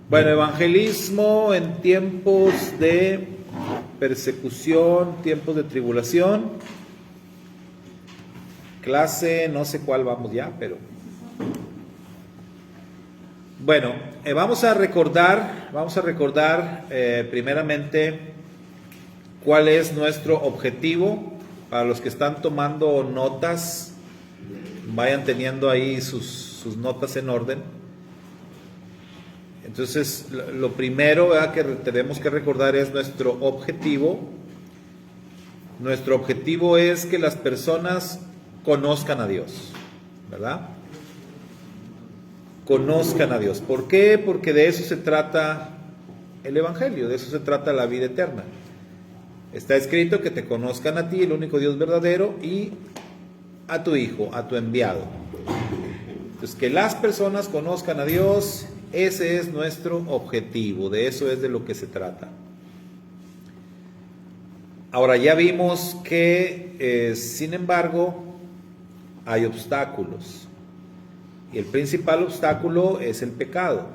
Bueno, evangelismo en tiempos de persecución, tiempos de tribulación. Clase, no sé cuál vamos ya, pero... Bueno, vamos a recordar primeramente cuál es nuestro objetivo. Para los que están tomando notas, vayan teniendo ahí sus notas en orden. Entonces, lo primero, ¿verdad?, que tenemos que recordar es nuestro objetivo. Nuestro objetivo es que las personas conozcan a Dios, ¿verdad? Conozcan a Dios. ¿Por qué? Porque de eso se trata el Evangelio, de eso se trata la vida eterna. Está escrito que te conozcan a ti, el único Dios verdadero, y a tu Hijo, a tu enviado. Entonces, que las personas conozcan a Dios, ese es nuestro objetivo, de eso es de lo que se trata. Ahora, ya vimos que, sin embargo, hay obstáculos. Y el principal obstáculo es el pecado.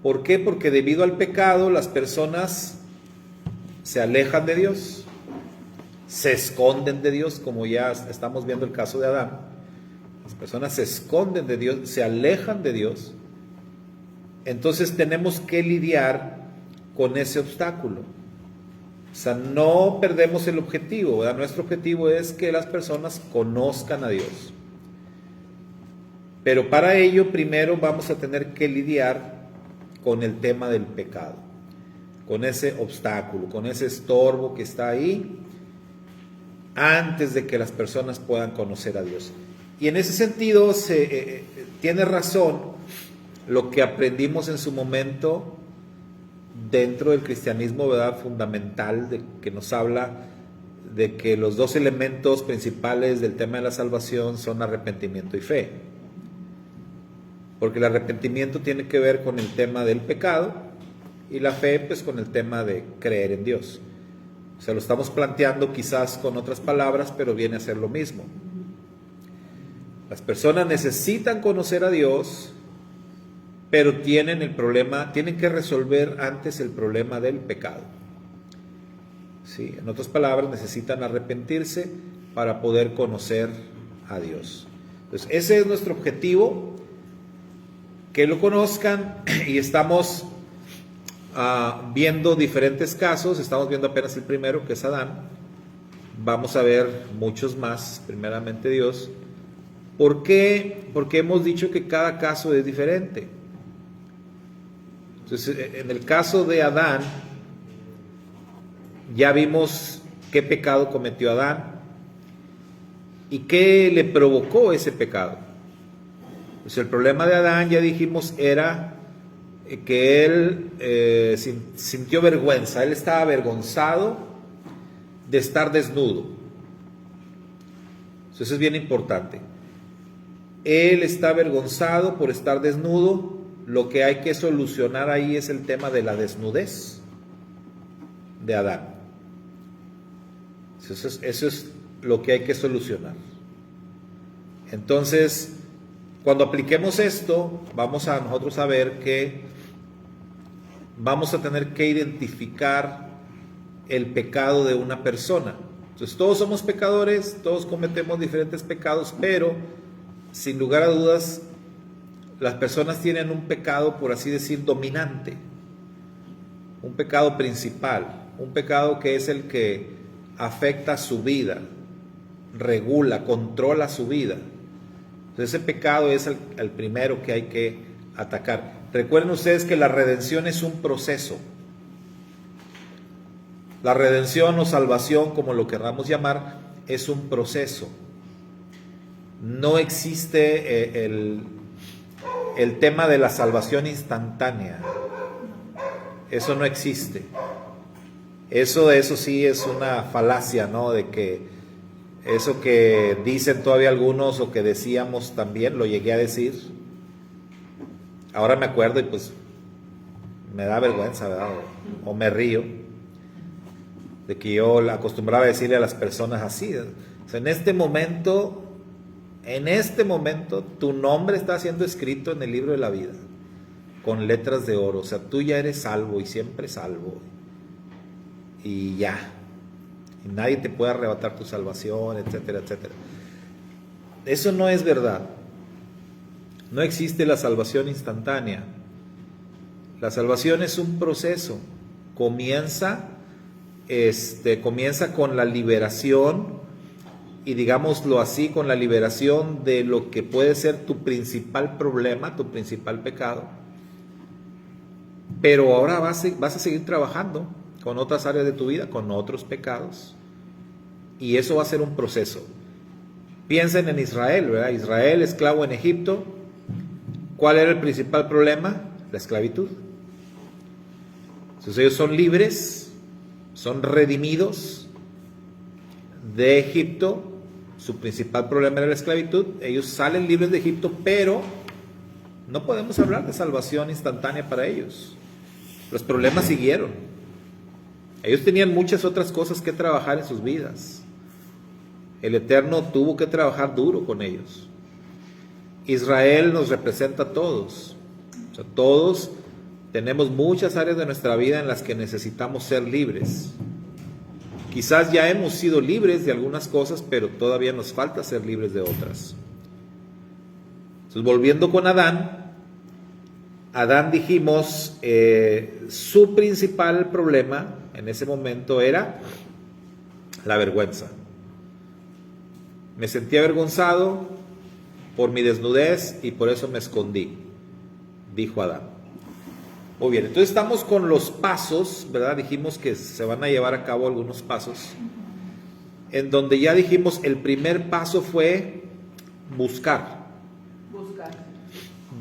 ¿Por qué? Porque debido al pecado las personas se alejan de Dios, se esconden de Dios, como ya estamos viendo el caso de Adán. Las personas se esconden de Dios, se alejan de Dios. Entonces tenemos que lidiar con ese obstáculo. O sea, no perdemos el objetivo, ¿verdad? Nuestro objetivo es que las personas conozcan a Dios. Pero para ello primero vamos a tener que lidiar con el tema del pecado, con ese obstáculo, con ese estorbo que está ahí, antes de que las personas puedan conocer a Dios. Y en ese sentido tiene razón lo que aprendimos en su momento dentro del cristianismo, ¿verdad?, fundamental, de que nos habla de que los dos elementos principales del tema de la salvación son arrepentimiento y fe. Porque el arrepentimiento tiene que ver con el tema del pecado y la fe, pues, con el tema de creer en Dios. O sea, lo estamos planteando quizás con otras palabras, pero viene a ser lo mismo. Las personas necesitan conocer a Dios, pero tienen que resolver antes el problema del pecado. ¿Sí? En otras palabras, necesitan arrepentirse para poder conocer a Dios. Entonces, ese es nuestro objetivo, que lo conozcan, y estamos viendo diferentes casos. Estamos viendo apenas el primero, que es Adán. Vamos a ver muchos más, primeramente Dios. ¿Por qué? Porque hemos dicho que cada caso es diferente. Entonces, en el caso de Adán, ya vimos qué pecado cometió Adán y qué le provocó ese pecado. Pues el problema de Adán, ya dijimos, era que él sintió vergüenza. Él estaba avergonzado de estar desnudo. Eso es bien importante. Él está avergonzado por estar desnudo. Lo que hay que solucionar ahí es el tema de la desnudez de Adán. Eso es lo que hay que solucionar. Entonces, cuando apliquemos esto, vamos a nosotros a ver que vamos a tener que identificar el pecado de una persona. Entonces, todos somos pecadores, todos cometemos diferentes pecados, pero sin lugar a dudas, las personas tienen un pecado, por así decir, dominante, un pecado principal, un pecado que es el que afecta su vida, regula, controla su vida. Entonces, ese pecado es el primero que hay que atacar. Recuerden ustedes que la redención es un proceso. La redención o salvación, como lo queramos llamar, es un proceso. No existe el tema de la salvación instantánea. Eso no existe. Eso sí es una falacia, ¿no? De que eso que dicen todavía algunos, o que decíamos también, lo llegué a decir. Ahora me acuerdo y pues me da vergüenza, ¿verdad? O me río de que yo acostumbraba a decirle a las personas así. O sea, en este momento tu nombre está siendo escrito en el libro de la vida. con letras de oro. O sea, tú ya eres salvo y siempre salvo. Y ya. Y nadie te puede arrebatar tu salvación, etcétera, etcétera. Eso no es verdad. No existe la salvación instantánea. La salvación es un proceso. Comienza con la liberación, y digámoslo así, con la liberación de lo que puede ser tu principal problema, tu principal pecado. Pero ahora vas a seguir trabajando con otras áreas de tu vida, con otros pecados. Y eso va a ser un proceso. Piensen en Israel, ¿verdad? Israel, esclavo en Egipto. ¿Cuál era el principal problema? La esclavitud. Entonces ellos son libres, son redimidos de Egipto. Su principal problema era la esclavitud. Ellos salen libres de Egipto, pero no podemos hablar de salvación instantánea para ellos. Los problemas siguieron. Ellos tenían muchas otras cosas que trabajar en sus vidas. El Eterno tuvo que trabajar duro con ellos. Israel nos representa a todos. O sea, todos tenemos muchas áreas de nuestra vida en las que necesitamos ser libres. Quizás ya hemos sido libres de algunas cosas, pero todavía nos falta ser libres de otras. Entonces, volviendo con Adán, dijimos, su principal problema en ese momento era la vergüenza. Me sentí avergonzado por mi desnudez y por eso me escondí, dijo Adán. Muy bien, entonces estamos con los pasos, ¿verdad? Dijimos que se van a llevar a cabo algunos pasos, en donde ya dijimos el primer paso fue buscar.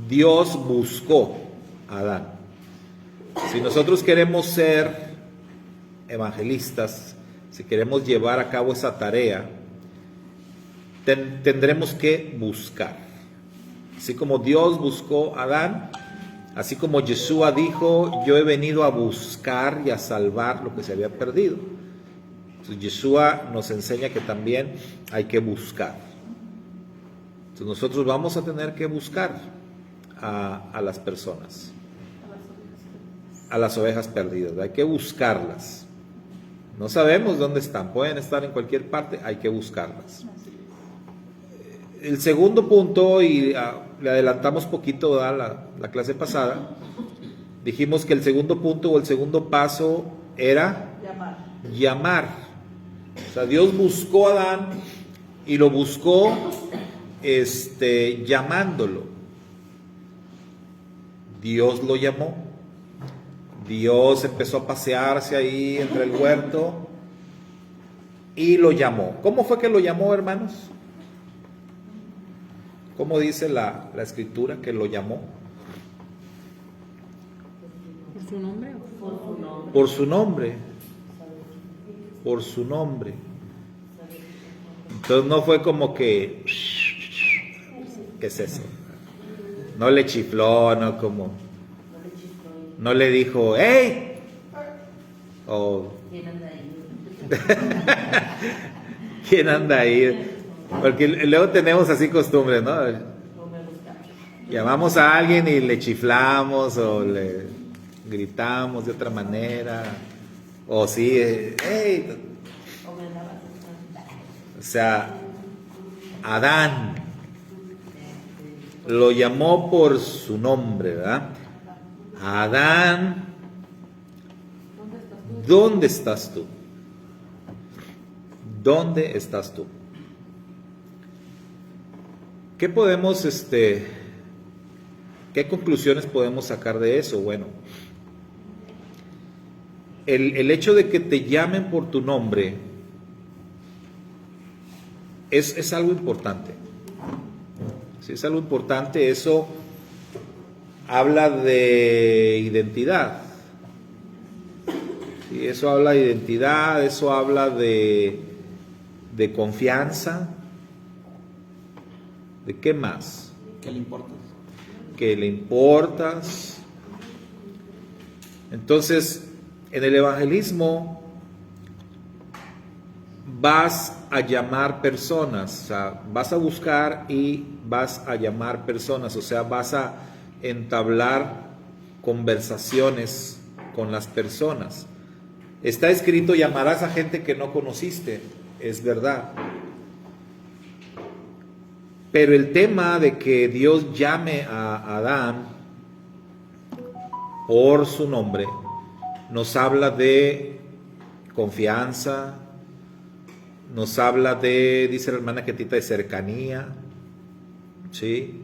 Dios buscó a Adán. Si nosotros queremos ser evangelistas, si queremos llevar a cabo esa tarea, tendremos que buscar. Así como Dios buscó a Adán, así como Yeshua dijo, yo he venido a buscar y a salvar lo que se había perdido. Entonces Yeshua nos enseña que también hay que buscar. Entonces nosotros vamos a tener que buscar a las personas, a las ovejas perdidas. Hay que buscarlas. No sabemos dónde están, pueden estar en cualquier parte, hay que buscarlas. El segundo punto, y le adelantamos poquito a la clase pasada, dijimos que el segundo punto o el segundo paso era llamar. O sea, Dios buscó a Adán y lo buscó llamándolo. Dios lo llamó. Dios empezó a pasearse ahí entre el huerto y lo llamó. ¿Cómo fue que lo llamó, hermanos? ¿Cómo dice la escritura que lo llamó? ¿Por su nombre? Por su nombre. Por su nombre. Entonces no fue como que... ¿Qué es eso? No le chifló, no como... No le dijo, ¡hey! O... ¿Quién anda ahí? Porque luego tenemos así costumbre, ¿no? Llamamos a alguien y le chiflamos o le gritamos de otra manera. O sí, ¡hey! O sea, Adán lo llamó por su nombre, ¿verdad? Adán, ¿dónde estás tú? ¿Dónde estás tú? ¿Qué podemos, qué conclusiones podemos sacar de eso? Bueno, el hecho de que te llamen por tu nombre es algo importante. Sí, es algo importante. Eso habla de identidad. Sí, eso habla de identidad, eso habla de confianza. ¿De qué más? Que le importas. Que le importas. Entonces, en el evangelismo vas a llamar personas, o sea, vas a buscar y vas a llamar personas, o sea, vas a entablar conversaciones con las personas. Está escrito: llamarás a gente que no conociste. Es verdad. Pero el tema de que Dios llame a Adán por su nombre nos habla de confianza, nos habla de, dice la hermana Ketita, de cercanía, ¿sí?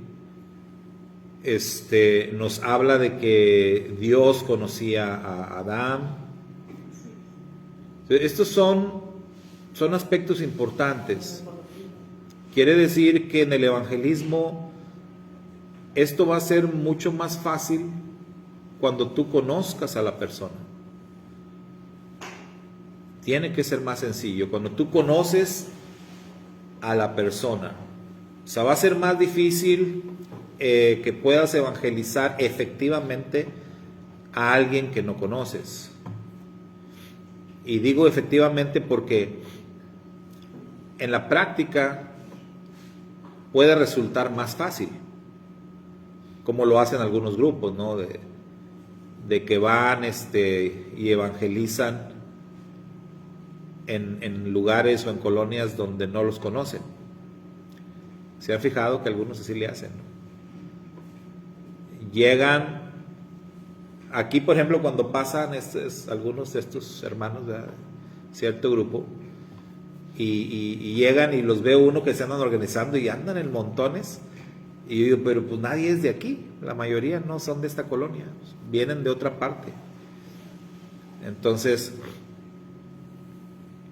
Nos habla de que Dios conocía a Adán. Estos son aspectos importantes. Quiere decir que en el evangelismo esto va a ser mucho más fácil cuando tú conozcas a la persona. Tiene que ser más sencillo cuando tú conoces a la persona. O sea, va a ser más difícil que puedas evangelizar efectivamente a alguien que no conoces. Y digo efectivamente porque en la práctica puede resultar más fácil, como lo hacen algunos grupos, ¿no? De que van y evangelizan en lugares o en colonias donde no los conocen. ¿Se han fijado que algunos así le hacen? Llegan aquí, por ejemplo, cuando pasan algunos de estos hermanos de cierto grupo, y llegan y los veo uno que se andan organizando y andan en montones, y yo digo, pero pues nadie es de aquí, la mayoría no son de esta colonia, vienen de otra parte. Entonces,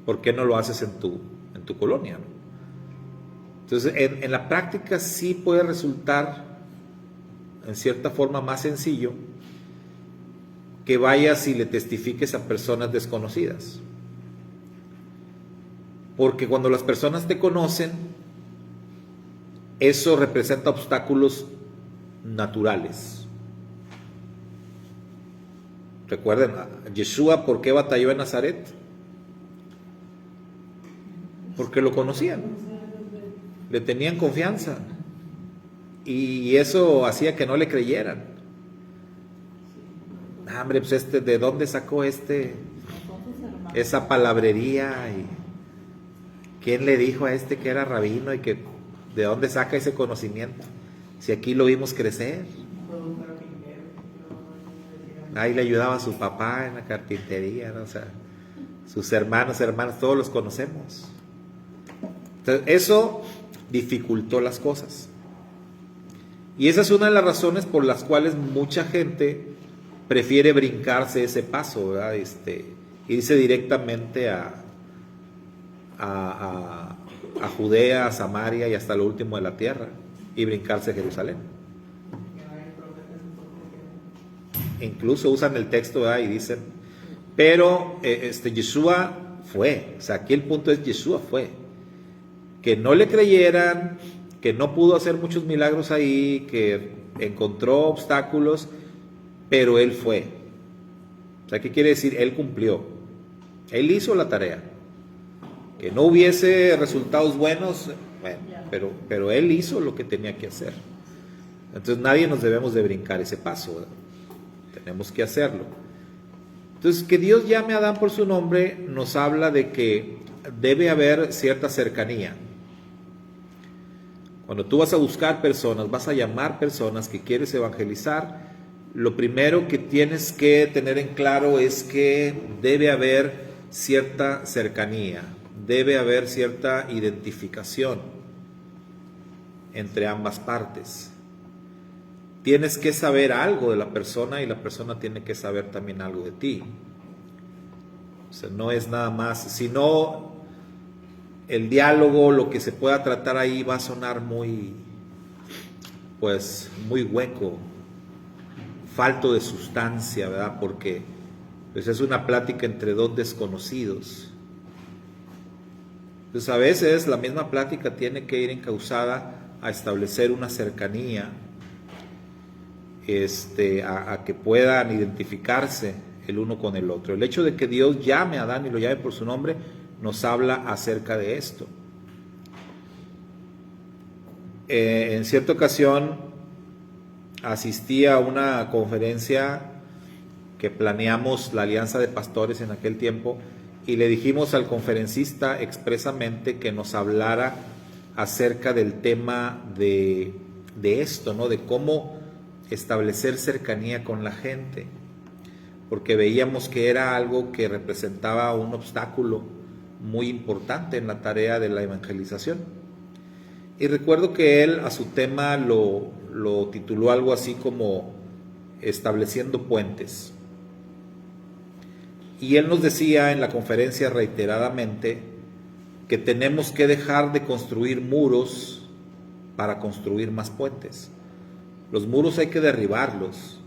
¿por qué no lo haces en tu colonia? Entonces, en la práctica sí puede resultar en cierta forma más sencillo que vayas y le testifiques a personas desconocidas. Porque cuando las personas te conocen, eso representa obstáculos naturales. Recuerden, Yeshua, ¿por qué batalló en Nazaret? Porque lo conocían, le tenían confianza, y eso hacía que no le creyeran. Hombre, pues ¿de dónde sacó esa palabrería? ¿Y quién le dijo a que era rabino? ¿Y que de dónde saca ese conocimiento? Si aquí lo vimos crecer. Ahí le ayudaba a su papá en la carpintería, ¿no? O sea, sus hermanos, todos los conocemos. Entonces, eso dificultó las cosas. Y esa es una de las razones por las cuales mucha gente prefiere brincarse ese paso, ¿verdad? Irse directamente a Judea, a Samaria y hasta lo último de la tierra, y brincarse a Jerusalén. Incluso usan el texto, ¿verdad? Y dicen, pero Yeshua fue, o sea, aquí el punto es Yeshua fue. Que no le creyeran, que no pudo hacer muchos milagros ahí, que encontró obstáculos, pero él fue. O sea, ¿qué quiere decir? Él cumplió. Él hizo la tarea. Que no hubiese resultados buenos, bueno, pero él hizo lo que tenía que hacer. Entonces nadie nos debemos de brincar ese paso, ¿verdad? Tenemos que hacerlo. Entonces, que Dios llame a Adán por su nombre nos habla de que debe haber cierta cercanía. Cuando tú vas a buscar personas, vas a llamar personas que quieres evangelizar, lo primero que tienes que tener en claro es que debe haber cierta cercanía, debe haber cierta identificación entre ambas partes. Tienes que saber algo de la persona y la persona tiene que saber también algo de ti. O sea, no es nada más, sino el diálogo, lo que se pueda tratar ahí va a sonar muy hueco, falto de sustancia, ¿verdad? Porque pues es una plática entre dos desconocidos. Entonces a veces la misma plática tiene que ir encauzada a establecer una cercanía, a que puedan identificarse el uno con el otro. El hecho de que Dios llame a Adán y lo llame por su nombre nos habla acerca de esto. En cierta ocasión asistí a una conferencia que planeamos la Alianza de Pastores en aquel tiempo y le dijimos al conferencista expresamente que nos hablara acerca del tema de esto, ¿no? De cómo establecer cercanía con la gente, porque veíamos que era algo que representaba un obstáculo muy importante en la tarea de la evangelización. Y recuerdo que él a su tema lo tituló algo así como estableciendo puentes. Y él nos decía en la conferencia reiteradamente que tenemos que dejar de construir muros para construir más puentes. Los muros hay que derribarlos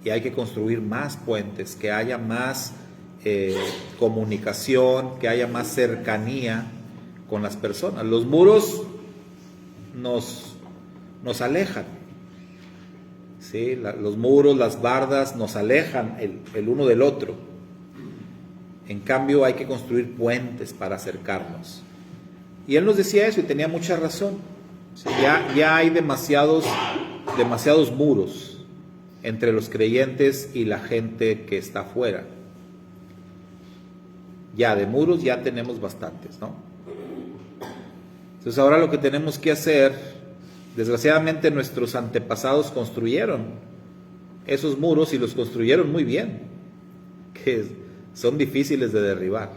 y hay que construir más puentes, que haya más comunicación, que haya más cercanía con las personas. Los muros nos alejan, ¿sí? Los muros, las bardas nos alejan el uno del otro. En cambio hay que construir puentes para acercarnos. Y él nos decía eso y tenía mucha razón. ¿Sí? Ya hay demasiados muros entre los creyentes y la gente que está afuera. Ya de muros ya tenemos bastantes, ¿no? Entonces ahora lo que tenemos que hacer, desgraciadamente nuestros antepasados construyeron esos muros y los construyeron muy bien, que son difíciles de derribar,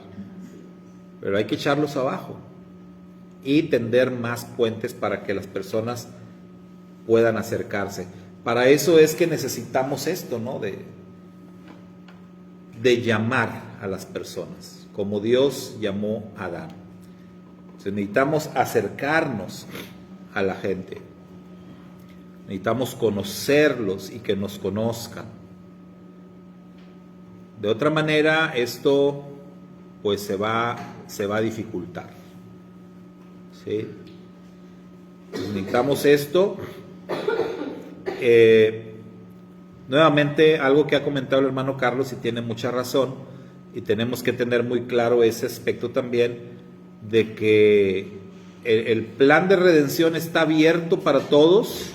pero hay que echarlos abajo y tender más puentes para que las personas puedan acercarse. Para eso es que necesitamos esto, ¿no? De llamar a las personas, como Dios llamó a Adán. Entonces necesitamos acercarnos a la gente. Necesitamos conocerlos y que nos conozcan. De otra manera, esto pues se va a dificultar. ¿Sí? Entonces, necesitamos esto. Nuevamente, algo que ha comentado el hermano Carlos y tiene mucha razón, y tenemos que tener muy claro ese aspecto también, de que el plan de redención está abierto para todos,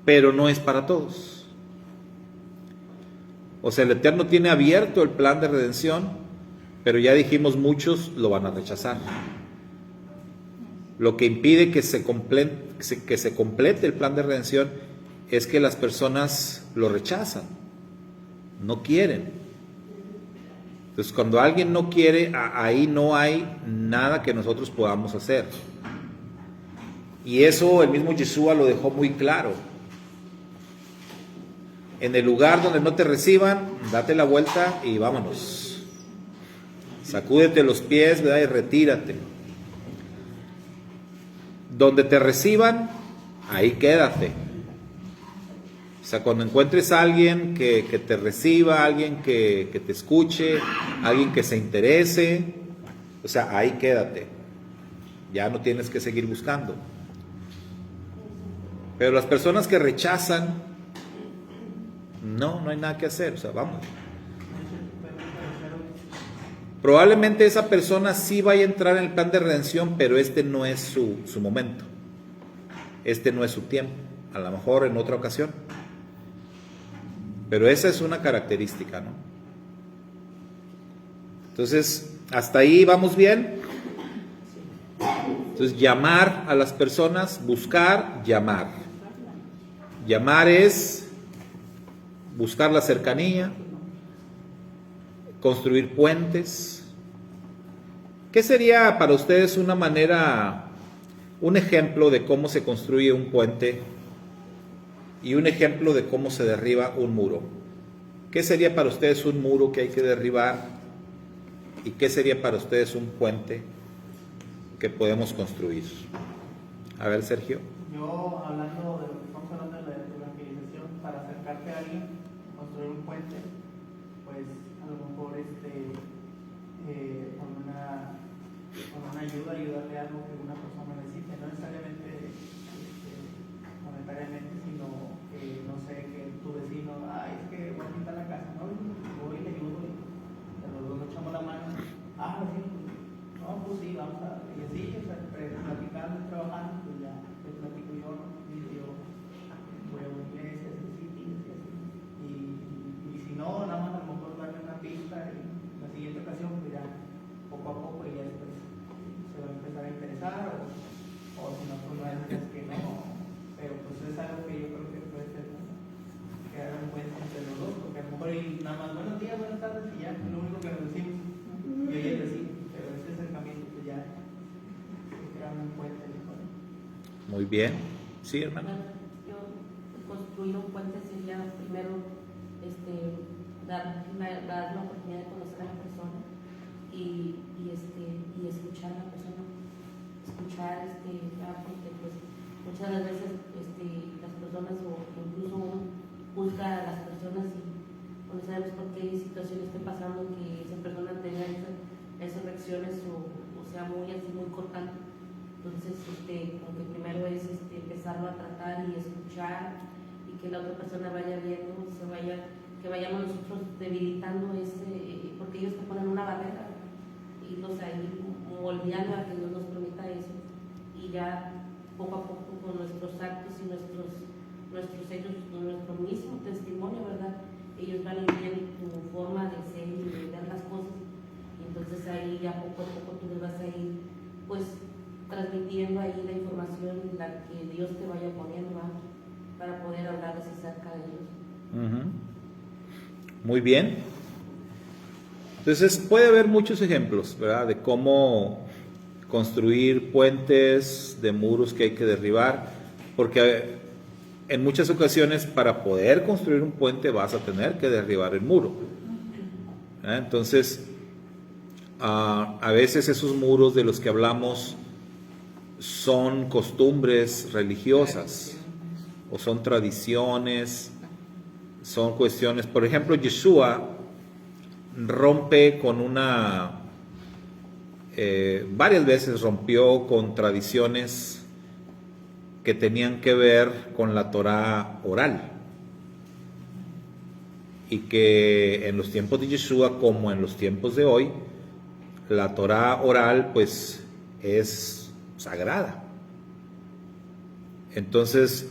pero no es para todos. O sea, el Eterno tiene abierto el plan de redención, pero ya dijimos, muchos lo van a rechazar. Lo que impide que se complete el plan de redención es que las personas lo rechazan, no quieren. Entonces, cuando alguien no quiere, ahí no hay nada que nosotros podamos hacer. Y eso el mismo Yeshua lo dejó muy claro. En el lugar donde no te reciban, date la vuelta y vámonos. Sacúdete los pies, ¿verdad? Y retírate. Donde te reciban, ahí quédate. O sea, cuando encuentres a alguien que te reciba, alguien que te escuche, alguien que se interese, o sea, ahí quédate. Ya no tienes que seguir buscando. Pero las personas que rechazan, no hay nada que hacer, o sea, vamos. Probablemente esa persona sí vaya a entrar en el plan de redención, pero este no es su momento. Este no es su tiempo. A lo mejor en otra ocasión. Pero esa es una característica, ¿no? Entonces, hasta ahí vamos bien. Entonces, llamar a las personas, buscar, llamar. Llamar es buscar la cercanía, construir puentes. ¿Qué sería para ustedes una manera, un ejemplo de cómo se construye un puente y un ejemplo de cómo se derriba un muro? ¿Qué sería para ustedes un muro que hay que derribar? ¿Y qué sería para ustedes un puente que podemos construir? A ver, Sergio. Yo, hablando de lo que estamos hablando de la evangelización, para acercarte a alguien, construir un puente, pues a lo mejor con una ayuda, ayudarle a algo que una persona necesite, no necesariamente monetariamente, sino que, no sé, que tu vecino, es que voy a pintar la casa, ¿no? Voy y le ayudo y los dos nos echamos la mano. Sí, pues sí, vamos a, y así, o sea, platicando y trabajando, pues ya te platico yo, ¿no? Y yo nada más buenos días, buenas tardes y ya, es lo único que nos decimos. Yo y el vecino, pero ese acercamiento pues ya se crea un puente. Muy bien. Sí, hermano. Bueno, yo construir un puente sería primero dar la oportunidad de conocer a la persona y escuchar a la persona, escuchar porque pues muchas de las veces las personas o incluso uno juzga a las personas y no sabemos por qué situaciones estén pasando que esa persona tenga esas reacciones o sea muy así muy cortante. Entonces, como que primero es empezarlo a tratar y escuchar y que la otra persona vaya viendo, que vayamos nosotros debilitando porque ellos te ponen una barrera y los ahí moldeando a que Dios nos permita eso y ya poco a poco con nuestros actos y nuestros hechos, con nuestro mismo testimonio, ¿verdad? Ellos van a ir viendo tu forma de ser y de ver las cosas y entonces ahí ya poco a poco tú les vas a ir pues transmitiendo ahí la información la que Dios te vaya poniendo, ¿verdad? Para poder hablarles acerca de ellos. Uh-huh. Muy bien. Entonces puede haber muchos ejemplos, ¿verdad? De cómo construir puentes, de muros que hay que derribar, porque en muchas ocasiones para poder construir un puente vas a tener que derribar el muro. Entonces, a veces esos muros de los que hablamos son costumbres religiosas o son tradiciones, son cuestiones. Por ejemplo, Yeshua rompe con varias veces rompió con tradiciones que tenían que ver con la Torá oral y que en los tiempos de Yeshua como en los tiempos de hoy la Torá oral pues es sagrada. Entonces,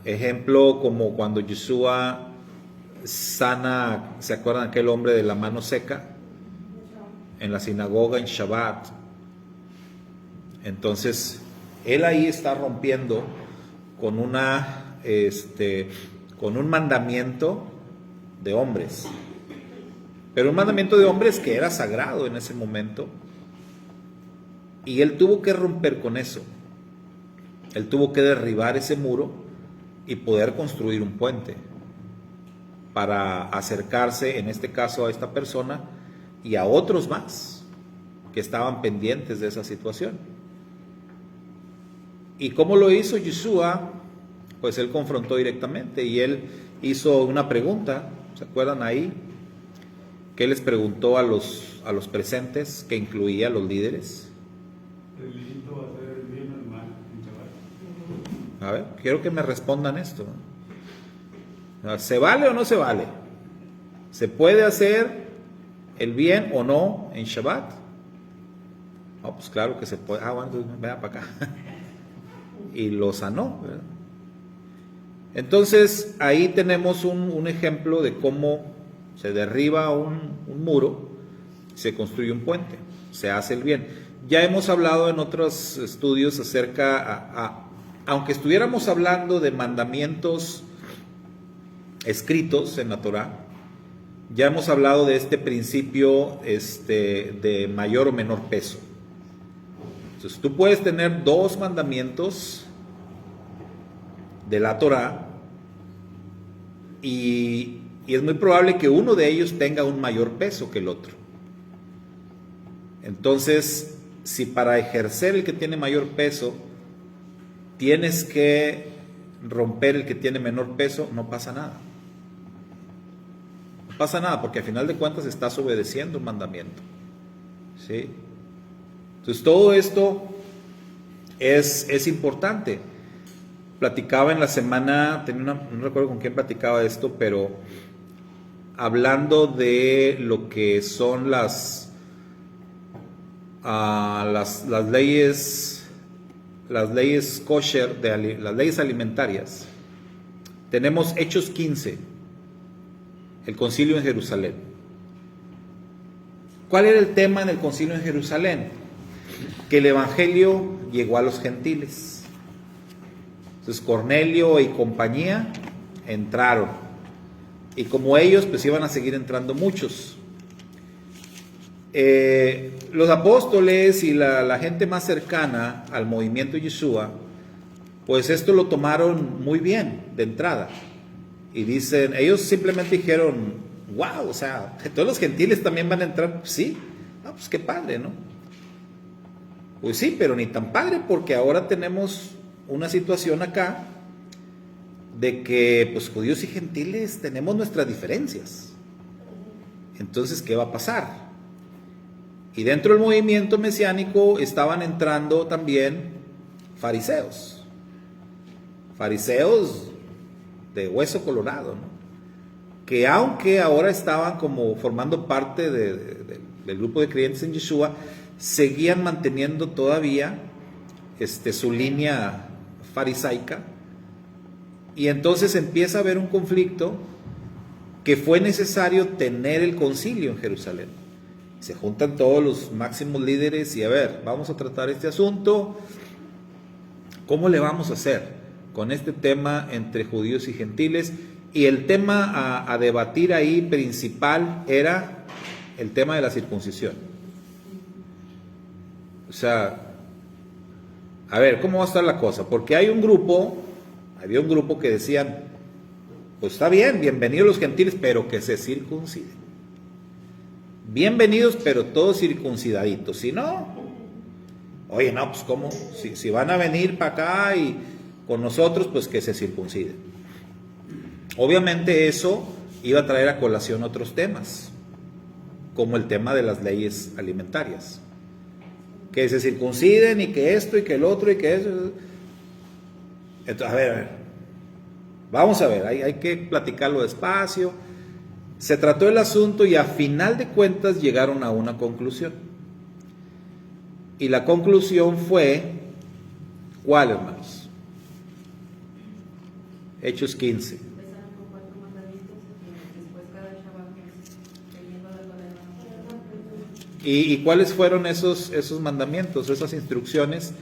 ejemplo como cuando Yeshua sana, ¿se acuerdan aquel hombre de la mano seca? En la sinagoga en Shabbat. Entonces, él ahí está rompiendo con con un mandamiento de hombres. Pero un mandamiento de hombres que era sagrado en ese momento. Y él tuvo que romper con eso. Él tuvo que derribar ese muro y poder construir un puente para acercarse, en este caso, a esta persona y a otros más que estaban pendientes de esa situación. ¿Y cómo lo hizo Yeshua? Pues él confrontó directamente y él hizo una pregunta, ¿se acuerdan ahí? Que les preguntó a los presentes, que incluía a los líderes. ¿Es lícito hacer el bien o el mal en Shabbat? A ver, quiero que me respondan esto. ¿Se vale o no se vale? ¿Se puede hacer el bien o no en Shabbat? No, pues claro que se puede. Bueno, entonces vea para acá. Y lo sanó, ¿verdad? Entonces ahí tenemos un ejemplo de cómo se derriba un muro, se construye un puente, se hace el bien. Ya hemos hablado en otros estudios acerca, aunque estuviéramos hablando de mandamientos escritos en la Torá, ya hemos hablado de este principio de mayor o menor peso. Entonces tú puedes tener dos mandamientos de la Torá y es muy probable que uno de ellos tenga un mayor peso que el otro. Entonces, si para ejercer el que tiene mayor peso tienes que romper el que tiene menor peso, no pasa nada. No pasa nada porque al final de cuentas estás obedeciendo un mandamiento. ¿Sí? Entonces todo esto es importante. Platicaba en la semana, no recuerdo con quién platicaba esto, pero hablando de lo que son las leyes kosher, las leyes alimentarias. Tenemos Hechos 15, el concilio en Jerusalén. ¿Cuál era el tema en el concilio en Jerusalén? Que el evangelio llegó a los gentiles. Entonces Cornelio y compañía entraron Y como ellos, pues iban a seguir entrando muchos. Los apóstoles y la gente más cercana al movimiento Yeshua, pues esto lo tomaron muy bien de entrada. Y dicen, ellos simplemente dijeron, wow, o sea, todos los gentiles también van a entrar. Sí, pues qué padre, ¿no? Pues sí, pero ni tan padre, porque ahora tenemos una situación acá de que pues judíos y gentiles tenemos nuestras diferencias. Entonces, ¿qué va a pasar? Y dentro del movimiento mesiánico estaban entrando también fariseos de hueso colorado, ¿no? Que aunque ahora estaban como formando parte del grupo de creyentes en Yeshua, seguían manteniendo todavía su línea farisaica. Y entonces empieza a haber un conflicto que fue necesario tener el concilio en Jerusalén. Se juntan todos los máximos líderes y a ver, vamos a tratar este asunto. ¿Cómo le vamos a hacer con este tema entre judíos y gentiles? Y el tema a debatir ahí principal era el tema de la circuncisión. O sea, a ver, ¿cómo va a estar la cosa? Porque había un grupo que decían, pues está bien, bienvenidos los gentiles, pero que se circunciden. Bienvenidos, pero todos circuncidaditos. Si no, oye, no, pues cómo, si van a venir para acá y con nosotros, pues que se circunciden. Obviamente eso iba a traer a colación otros temas, como el tema de las leyes alimentarias. Que se circunciden y que esto y que el otro y que eso. Entonces, a ver, vamos a ver, hay que platicarlo despacio. Se trató el asunto y a final de cuentas llegaron a una conclusión. Y la conclusión fue, ¿cuál, hermanos? Hechos 15. Empezaron con 4 mandamientos y después cada Shabbat leyendo la palabra. ¿Y cuáles fueron esos mandamientos, esas instrucciones?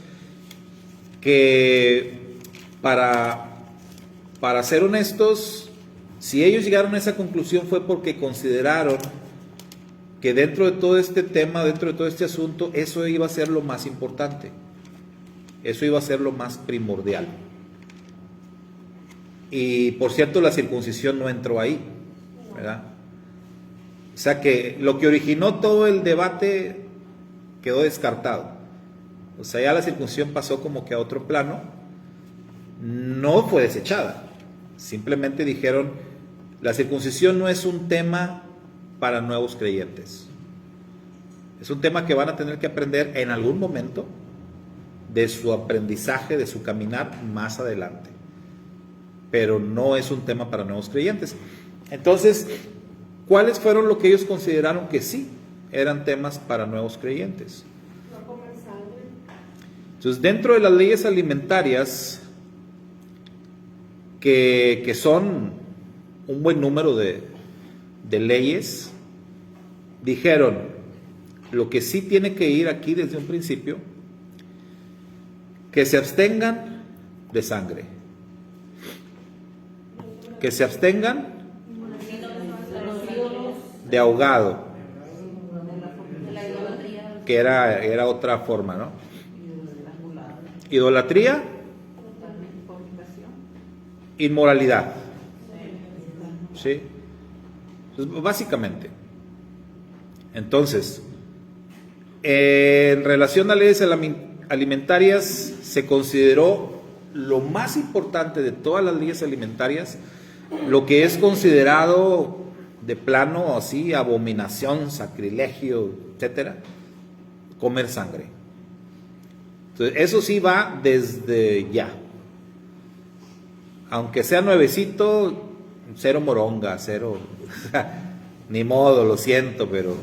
Que para ser honestos, si ellos llegaron a esa conclusión fue porque consideraron que dentro de todo este tema, dentro de todo este asunto, eso iba a ser lo más importante, eso iba a ser lo más primordial. Y por cierto, la circuncisión no entró ahí, ¿verdad? O sea que lo que originó todo el debate quedó descartado. O sea, ya la circuncisión pasó como que a otro plano, no fue desechada, simplemente dijeron, la circuncisión no es un tema para nuevos creyentes. Es un tema que van a tener que aprender en algún momento de su aprendizaje, de su caminar más adelante. Pero no es un tema para nuevos creyentes. Entonces, ¿cuáles fueron lo que ellos consideraron que sí eran temas para nuevos creyentes? Entonces, dentro de las leyes alimentarias, que son un buen número de leyes, dijeron, lo que sí tiene que ir aquí desde un principio, que se abstengan de sangre, que se abstengan de ahogado, La idolatría. que era otra forma, ¿no? Idolatría, inmoralidad, ¿sí? Entonces, básicamente. Entonces, en relación a leyes alimentarias, se consideró lo más importante de todas las leyes alimentarias, lo que es considerado de plano así, abominación, sacrilegio, etcétera, comer sangre. Entonces, eso sí va desde ya. Aunque sea nuevecito, cero moronga, cero, ni modo, lo siento, pero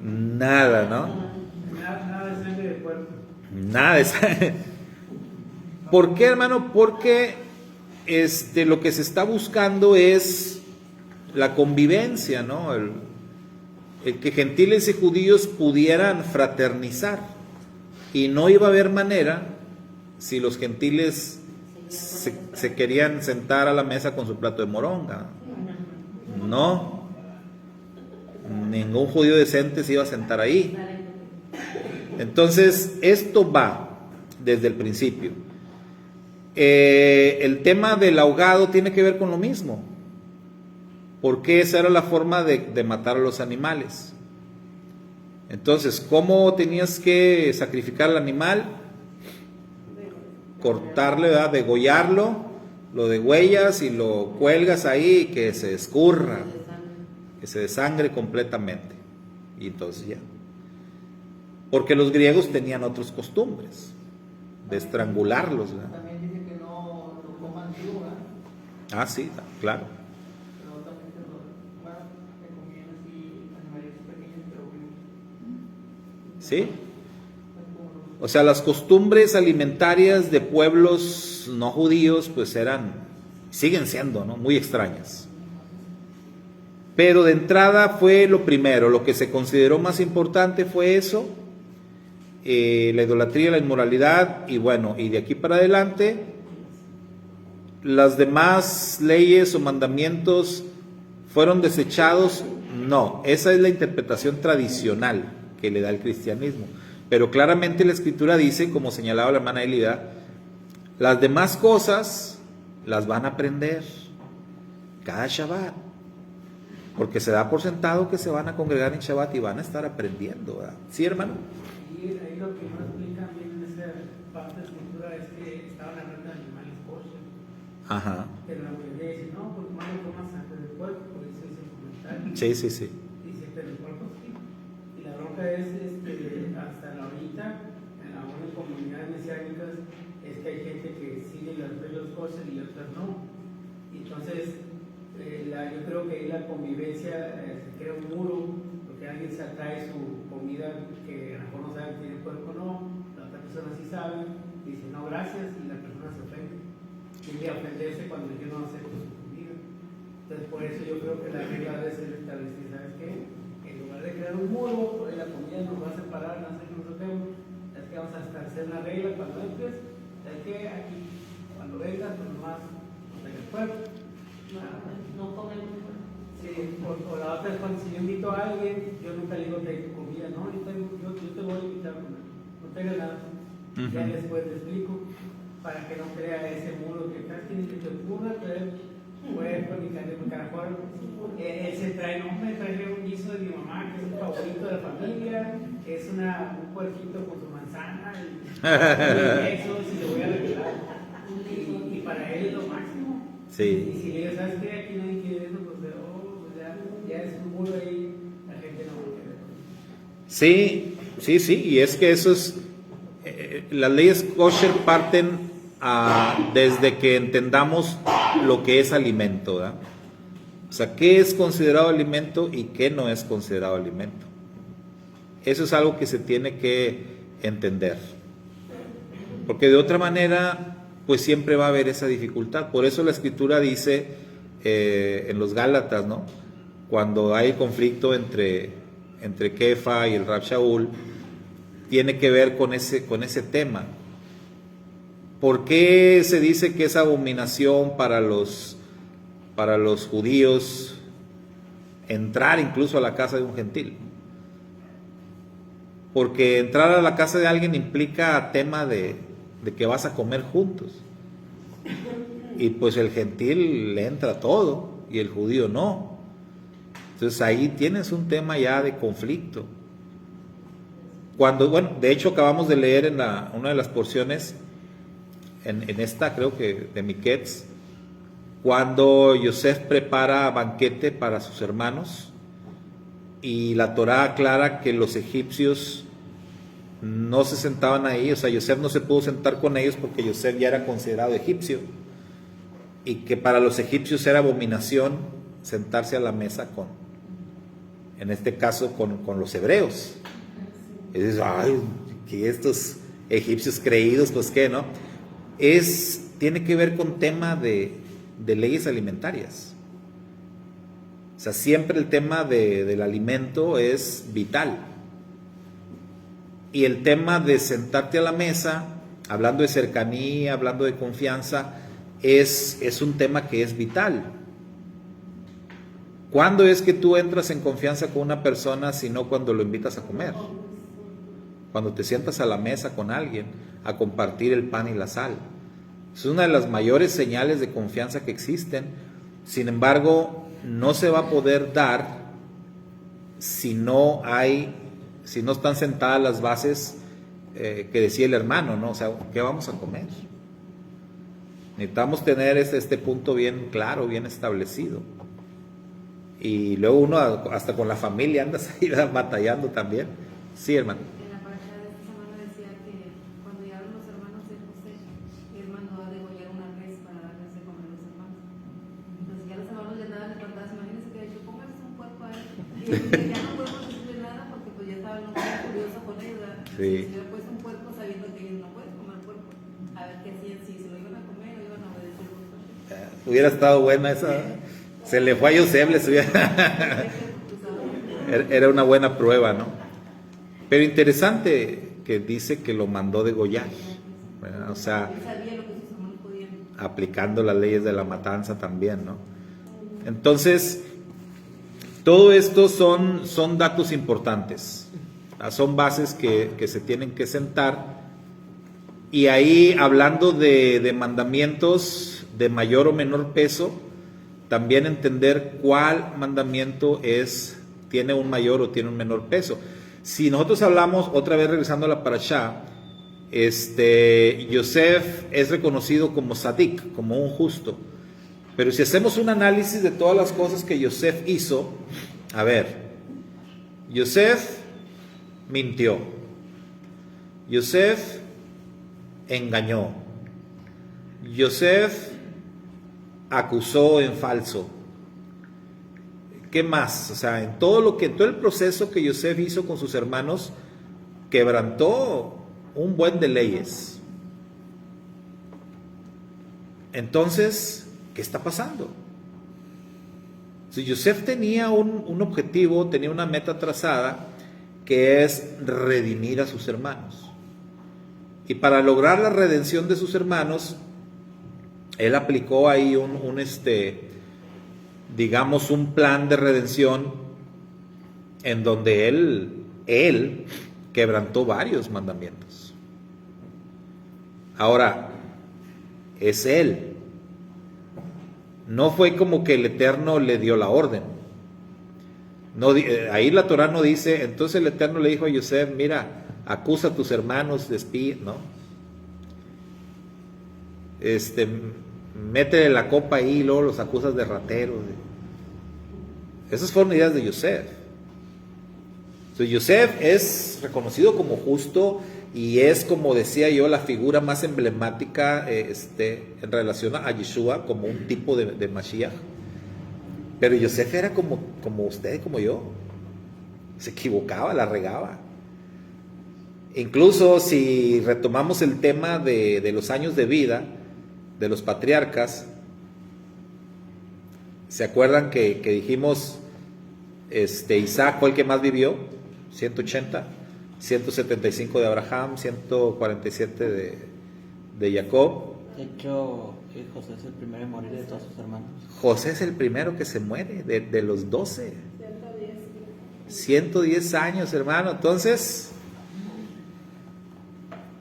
nada, ¿no? Nada de sangre de puerco. Nada de sangre. ¿Por qué, hermano? Porque lo que se está buscando es la convivencia, ¿no? El que gentiles y judíos pudieran fraternizar. Y no iba a haber manera si los gentiles se querían sentar a la mesa con su plato de moronga. No, ningún judío decente se iba a sentar ahí. Entonces, esto va desde el principio. El tema del ahogado tiene que ver con lo mismo, porque esa era la forma de matar a los animales. Entonces, ¿cómo tenías que sacrificar al animal? Cortarle, ¿verdad? Degollarlo, lo degüellas y lo cuelgas ahí, que se escurra, que se desangre completamente. Y entonces ya. Porque los griegos tenían otras costumbres de estrangularlos, ¿verdad? También dice que no coman vivo, ¿verdad? Ah, sí, claro. Pero también que comían así animalitos pequeños, pero vivos. ¿Sí? O sea, las costumbres alimentarias de pueblos no judíos pues siguen siendo, ¿no?, muy extrañas. Pero de entrada fue lo primero, lo que se consideró más importante fue eso, la idolatría, la inmoralidad, y bueno, y de aquí para adelante, las demás leyes o mandamientos fueron desechados. No, esa es la interpretación tradicional que le da el cristianismo. Pero claramente la escritura dice, como señalaba la hermana Elida, las demás cosas las van a aprender cada Shabbat, porque se da por sentado que se van a congregar en Shabbat y van a estar aprendiendo, ¿verdad? ¿Sí, hermano? Y ahí lo que no explican bien en esa parte de escritura es que estaban hablando de animales kosher. Ajá. Pero la mayoría dice, no, porque no le comas sangre del puerco, por eso es el comentario. Sí, sí, sí. Dice, pero el puerco sí. Y la bronca es, hasta la ahorita, en algunas comunidades mesiánicas, es que hay gente que sigue las reglas kosher y otras no. Entonces, yo creo que ahí la convivencia se crea un muro, porque alguien se atrae su comida que a lo mejor no sabe si tiene puerco o no, la otra persona sí sabe, dice no gracias, y la persona se ofende. Tiende a ofenderse cuando yo no acepto su comida. Entonces, por eso yo creo que la regla debe ser establecida, ¿sabes qué? En lugar de crear un muro, pues la comida nos va a separar, no sé qué nos toquemos, es que vamos a establecer una regla cuando entres, ¿sabes qué? Aquí, cuando vengas, pues nomás no tengas puerco. No comemos. Sí, o la otra es cuando si yo invito a alguien, yo nunca le digo que comida, no, yo te voy a invitar a comer, no tengas nada. Ya después te explico, para que no crea ese muro que casi ni se te ocurra traer puerco ni caracol. Él se trae, no me traje un guiso de mi mamá, que es el favorito de la familia, que es un puerquito con su manzana, y eso si le voy a regalar. Y para él es lo máximo. Sí. Y si le digo, ¿sabes qué? Aquí nadie quiere eso, pues, ya es un muro ahí, la gente no va a querer. Sí, sí, sí, y es que eso es, las leyes kosher parten desde que entendamos lo que es alimento, ¿verdad? O sea, qué es considerado alimento y qué no es considerado alimento. Eso es algo que se tiene que entender, porque de otra manera pues siempre va a haber esa dificultad. Por eso la escritura dice en los Gálatas, ¿no?, cuando hay conflicto entre Kefa y el Rab Shaul, tiene que ver con ese tema. ¿Por qué se dice que es abominación para los judíos entrar incluso a la casa de un gentil? Porque entrar a la casa de alguien implica tema de que vas a comer juntos, y pues el gentil le entra todo y el judío no. Entonces ahí tienes un tema ya de conflicto. Bueno, de hecho acabamos de leer en una de las porciones, en esta creo que de Miquets, cuando Yosef prepara banquete para sus hermanos, y la Torá aclara que los egipcios no se sentaban ahí. O sea, Yosef no se pudo sentar con ellos porque Yosef ya era considerado egipcio, y que para los egipcios era abominación sentarse a la mesa en este caso con los hebreos. Y dices, ay, que estos egipcios creídos, pues qué, ¿no? Tiene que ver con tema de leyes alimentarias. O sea, siempre el tema del alimento es vital. Y el tema de sentarte a la mesa, hablando de cercanía, hablando de confianza, es un tema que es vital. ¿Cuándo es que tú entras en confianza con una persona sino cuando lo invitas a comer? Cuando te sientas a la mesa con alguien a compartir el pan y la sal. Es una de las mayores señales de confianza que existen. Sin embargo, no se va a poder dar si no están sentadas las bases que decía el hermano, ¿no? O sea, ¿qué vamos a comer? Necesitamos tener este punto bien claro, bien establecido. Y luego uno hasta con la familia andas ahí batallando también. Sí, hermano. En la parasha de esta semana decía que cuando llegaron los hermanos de José, él mandó a degollar una res para darles de comer a los hermanos. Entonces ya los hermanos ya nada le faltaba. Imagínense que de hecho pónganles un cuerpo a él. Y él dice, ya no podemos decirle nada porque pues ya estaba el hombre curioso con ellos, ¿verdad? Sí. Si hubiera puesto un cuerpo sabiendo que ellos no pueden comer cuerpo, a ver qué hacían, si se lo iban a comer o iban a obedecer. Hubiera estado buena esa. Se le fue a Yosef, era una buena prueba, ¿no? Pero interesante que dice que lo mandó degollar, ¿verdad? O sea, Él sabía lo que sus hermanos podían. aplicando las leyes de la matanza también, ¿no? Entonces, todo esto son datos importantes, son bases que se tienen que sentar. Y ahí, hablando de mandamientos de mayor o menor peso, también entender cuál mandamiento tiene un mayor o tiene un menor peso. Si nosotros hablamos, otra vez regresando a la parashá, Yosef es reconocido como Sadik, como un justo. Pero si hacemos un análisis de todas las cosas que Yosef hizo, a ver, Yosef mintió, Yosef engañó, Yosef acusó en falso. ¿Qué más? O sea, en todo el proceso que Yosef hizo con sus hermanos, quebrantó un buen de leyes. Entonces, ¿qué está pasando? Si Yosef tenía un objetivo, tenía una meta trazada, que es redimir a sus hermanos. Y para lograr la redención de sus hermanos, él aplicó ahí digamos, un plan de redención en donde él quebrantó varios mandamientos. Ahora, es él. No fue como que el Eterno le dio la orden. No, ahí la Torah no dice, entonces el Eterno le dijo a Yosef, mira, acusa a tus hermanos, ¿no? Métele la copa ahí y luego los acusas de rateros. Esas fueron ideas de Yosef. Entonces, Yosef es reconocido como justo y es, como decía yo, la figura más emblemática en relación a Yeshua como un tipo de Mashiach. Pero Yosef era como usted, como yo. Se equivocaba, la regaba. Incluso si retomamos el tema de los años de vida de los patriarcas, ¿se acuerdan que dijimos Isaac fue el que más vivió? 180, 175 de Abraham, 147 de Jacob. De hecho, José es el primero en morir de todos sus hermanos. José es el primero que se muere de los 12. 110 años, hermano. Entonces,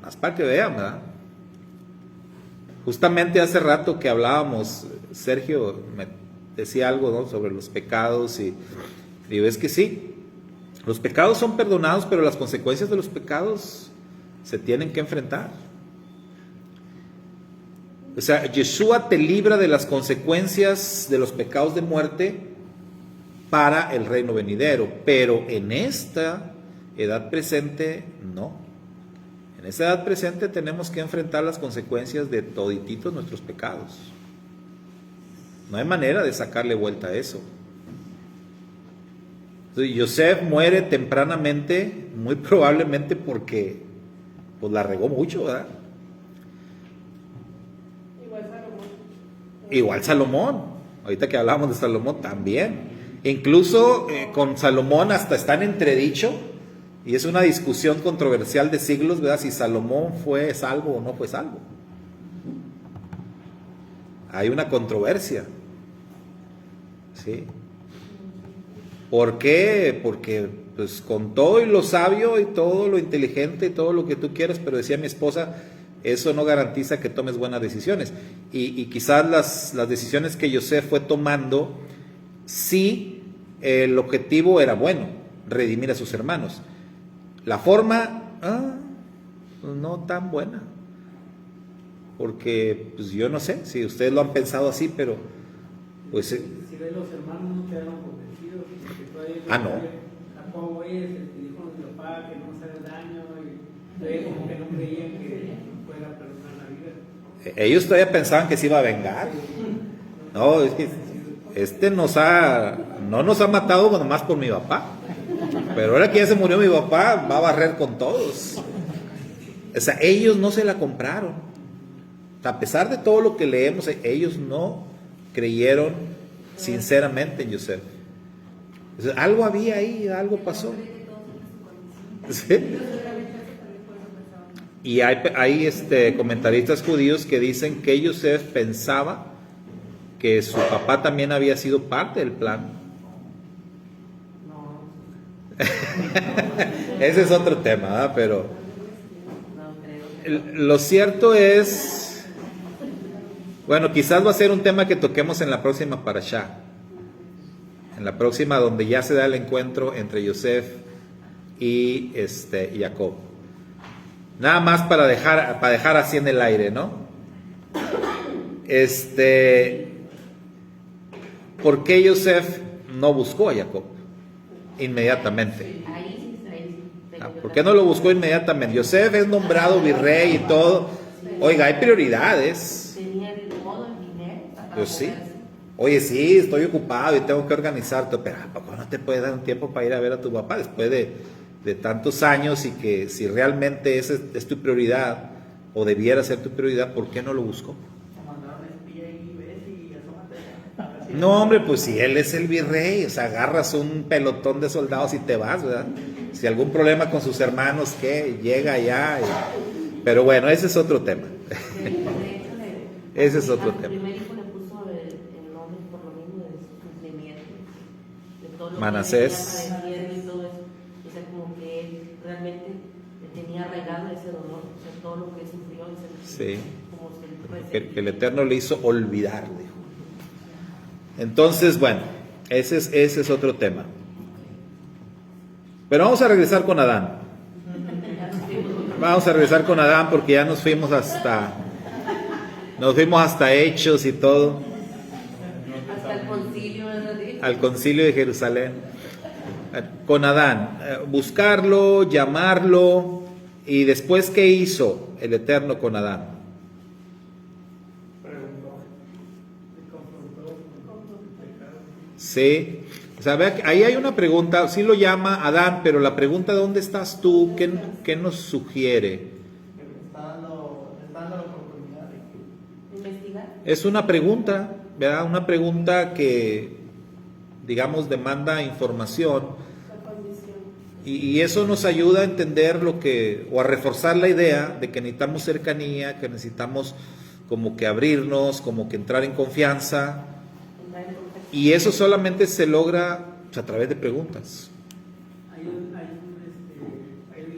más para que vean, ¿verdad? Justamente hace rato que hablábamos, Sergio me decía algo, ¿no?, sobre los pecados y ves que sí, los pecados son perdonados, pero las consecuencias de los pecados se tienen que enfrentar. O sea, Yeshua te libra de las consecuencias de los pecados de muerte para el reino venidero, pero en esta edad presente no. En esta edad presente tenemos que enfrentar las consecuencias de todititos nuestros pecados. No hay manera de sacarle vuelta a eso. Entonces, Yosef muere tempranamente, muy probablemente porque pues la regó mucho, ¿verdad? Igual Salomón. Ahorita que hablamos de Salomón también. Incluso con Salomón hasta está en entredicho. Y es una discusión controversial de siglos, ¿verdad? Si Salomón fue salvo o no fue salvo. Hay una controversia. ¿Sí? ¿Por qué? Porque pues con todo y lo sabio y todo lo inteligente y todo lo que tú quieras, pero decía mi esposa, eso no garantiza que tomes buenas decisiones. Y quizás las decisiones que Yosef fue tomando, sí, el objetivo era bueno, redimir a sus hermanos. La forma, no tan buena. Porque, pues yo no sé si ustedes lo han pensado así, pero pues... Si ves, los hermanos no quedaron convencidos, porque todavía no. Jacob es el que dijo a mi papá que no se haga daño, y todavía como que no creían que fuera a perdonar la vida. Ellos todavía pensaban que se iba a vengar. No, es que no nos ha matado nomás por mi papá. Pero ahora que ya se murió mi papá, va a barrer con todos. O sea, ellos no se la compraron. A pesar de todo lo que leemos, ellos no creyeron sinceramente en Yosef. O sea, algo había ahí, algo pasó. ¿Sí? Y hay comentaristas judíos que dicen que Yosef pensaba que su papá también había sido parte del plan. Ese es otro tema, ¿verdad? Pero lo cierto es, bueno, quizás va a ser un tema que toquemos en la próxima parashá, en la próxima, donde ya se da el encuentro entre Yosef y Jacob. Nada más para dejar así en el aire, ¿no? ¿Por qué Yosef no buscó a Jacob inmediatamente? ¿Por qué no lo buscó inmediatamente? Yosef es nombrado virrey y todo. Oiga, hay prioridades. Tenía todo el dinero. Yo sí. Oye, sí, estoy ocupado y tengo que organizarte. Pero ¿a poco no te puedes dar un tiempo para ir a ver a tu papá después de tantos años? Y que si realmente esa es tu prioridad, o debiera ser tu prioridad, ¿por qué no lo buscó? No, hombre, pues si él es el virrey, o sea, agarras un pelotón de soldados y te vas, ¿verdad? Si algún problema con sus hermanos, ¿qué? Llega allá. Pero bueno, ese es otro tema. Ese es otro tema. El primer hijo le puso el nombre por lo mismo de su cumplimiento, de todo lo Manasés. que padeciendo y todo eso. O sea, como que él realmente tenía arraigado ese dolor, o sea, todo lo que sufrió y Sí. como se Que el Eterno le hizo olvidar, dijo. Entonces, bueno, ese es otro tema. Pero vamos a regresar con Adán. Vamos a regresar con Adán porque ya nos fuimos hasta Hechos y todo, hasta el concilio, ¿verdad? al concilio de Jerusalén. Con Adán, buscarlo, llamarlo, y después, ¿qué hizo el Eterno con Adán? Preguntó, le confrontó con el pecado. Sí, o sea, vea que ahí hay una pregunta, sí lo llama Adán, pero la pregunta, ¿dónde estás tú? ¿Qué nos sugiere? Está dando la oportunidad de Investigar. Es una pregunta, ¿verdad? Una pregunta que, digamos, demanda información, y eso nos ayuda a entender o a reforzar la idea de que necesitamos cercanía, que necesitamos como que abrirnos, como que entrar en confianza. Y eso solamente se logra a través de preguntas. Hay un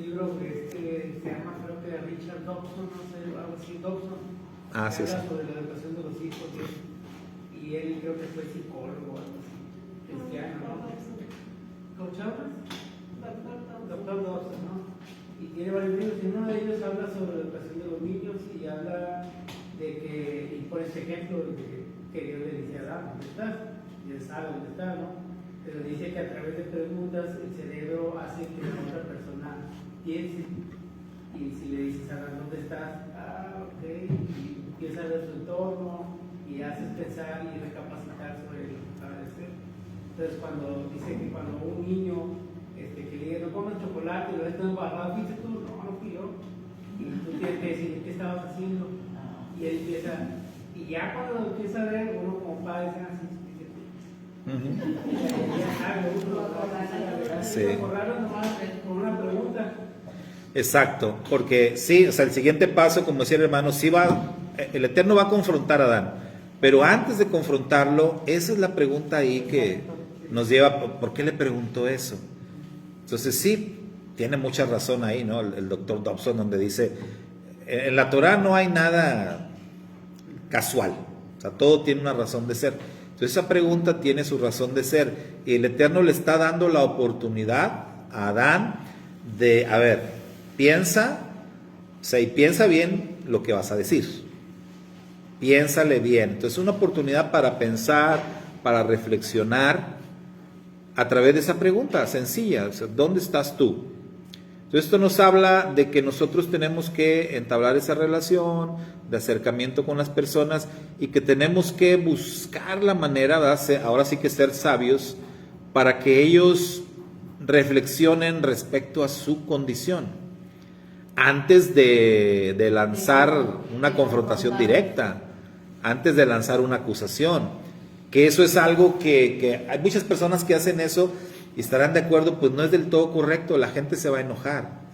libro que se llama, creo que Richard Dobson, no sé, algo así, Dobson. Ah, que sí, habla sí. sobre la educación de los hijos, y él creo que fue psicólogo o algo así, cristiano, ¿no? ¿Cómo se llama? Doctor Dobson, ¿no? Y tiene varios libros, y uno de ellos habla sobre la educación de los niños y habla de que, y por ese ejemplo, de que Dios le dice a Adán, ¿dónde estás? Y él sabe dónde está, ¿no? Pero dice que a través de preguntas el cerebro hace que la otra persona piense. Y si le dices a Adán, ¿dónde estás? Ah, ok. Y empieza a ver su entorno y haces pensar y recapacitar sobre lo que acaba de ser. Entonces, dice que cuando un niño que le diga, no comes chocolate, lo ves todo embarrado, ¿fuiste tú? No fui yo. Y tú tienes que decir, ¿qué estabas haciendo? Y él empieza, y ya cuando empieza a ver, uno como padre dice, así. Sí. Con una pregunta. Exacto, porque sí, o sea, el siguiente paso, como decía el hermano, sí el Eterno va a confrontar a Adán, pero antes de confrontarlo, esa es la pregunta ahí nos lleva, ¿por qué le preguntó eso? Entonces sí, tiene mucha razón ahí, ¿no? El doctor Dobson, donde dice, en la Torah no hay nada casual, o sea, todo tiene una razón de ser. Entonces esa pregunta tiene su razón de ser, y el Eterno le está dando la oportunidad a Adán de, a ver, piensa, o sea, y piensa bien lo que vas a decir, piénsale bien. Entonces una oportunidad para pensar, para reflexionar a través de esa pregunta sencilla, o sea, ¿dónde estás tú? Entonces esto nos habla de que nosotros tenemos que entablar esa relación de acercamiento con las personas y que tenemos que buscar la manera, ¿verdad? Ahora sí que ser sabios, para que ellos reflexionen respecto a su condición antes de lanzar una confrontación directa, antes de lanzar una acusación, que eso es algo que hay muchas personas que hacen eso y estarán de acuerdo, pues no es del todo correcto, la gente se va a enojar.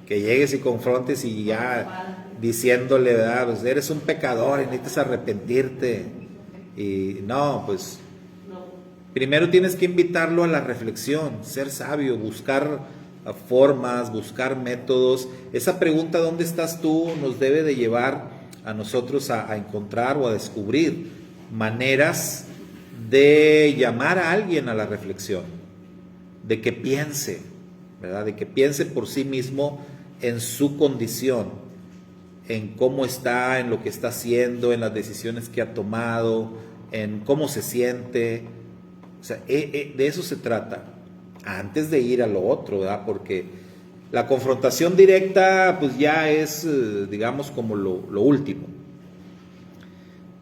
Que llegues y confrontes y ya diciéndole, ¿verdad? Pues eres un pecador y necesitas arrepentirte. Y no, pues primero tienes que invitarlo a la reflexión, ser sabio, buscar formas, buscar métodos. Esa pregunta, ¿dónde estás tú?, nos debe de llevar a nosotros a encontrar o a descubrir maneras de llamar a alguien a la reflexión, de que piense, ¿verdad? De que piense por sí mismo en su condición, en cómo está, en lo que está haciendo, en las decisiones que ha tomado, en cómo se siente. O sea, de eso se trata, antes de ir a lo otro, ¿verdad? Porque la confrontación directa pues ya es, digamos, como lo último.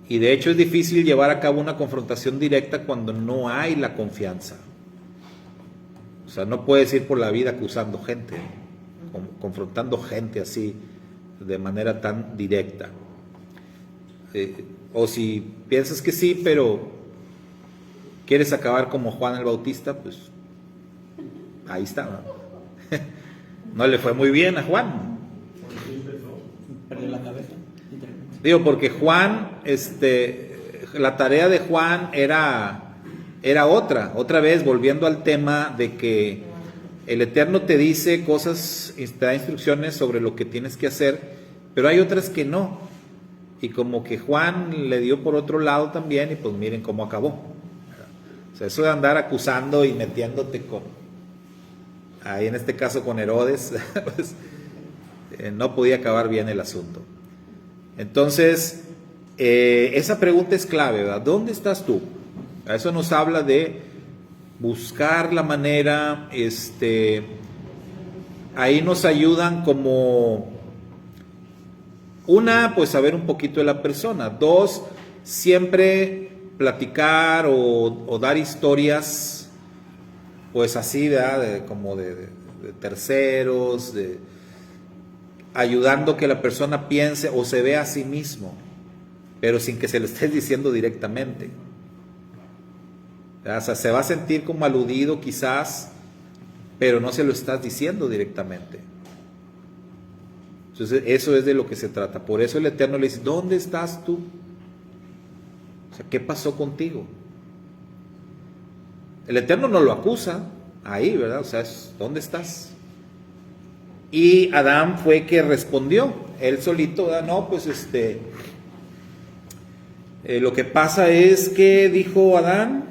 Y de hecho es difícil llevar a cabo una confrontación directa cuando no hay la confianza. O sea, no puedes ir por la vida acusando gente, confrontando gente así, de manera tan directa. O si piensas que sí, pero quieres acabar como Juan el Bautista, pues ahí está, ¿no? No le fue muy bien a Juan. Perdió la cabeza. Digo, porque Juan, la tarea de Juan era otra vez, volviendo al tema de que el Eterno te dice cosas, te da instrucciones sobre lo que tienes que hacer, pero hay otras que no. Y como que Juan le dio por otro lado también, y pues miren cómo acabó. O sea, eso de andar acusando y metiéndote ahí en este caso con Herodes, pues, no podía acabar bien el asunto. Entonces, esa pregunta es clave, ¿verdad? ¿Dónde estás tú? A eso nos habla de buscar la manera, ahí nos ayudan como, una, pues saber un poquito de la persona. Dos, siempre platicar o dar historias, pues así, ¿verdad? Como de terceros, ayudando que la persona piense o se vea a sí mismo, pero sin que se lo estés diciendo directamente. O sea, se va a sentir como aludido quizás, pero no se lo estás diciendo directamente. Entonces eso es de lo que se trata. Por eso el Eterno le dice, ¿dónde estás tú? O sea, ¿qué pasó contigo? El Eterno no lo acusa ahí, ¿verdad? O sea, ¿dónde estás? Y Adán fue que respondió, él solito, ¿verdad? No, pues lo que pasa es que dijo Adán,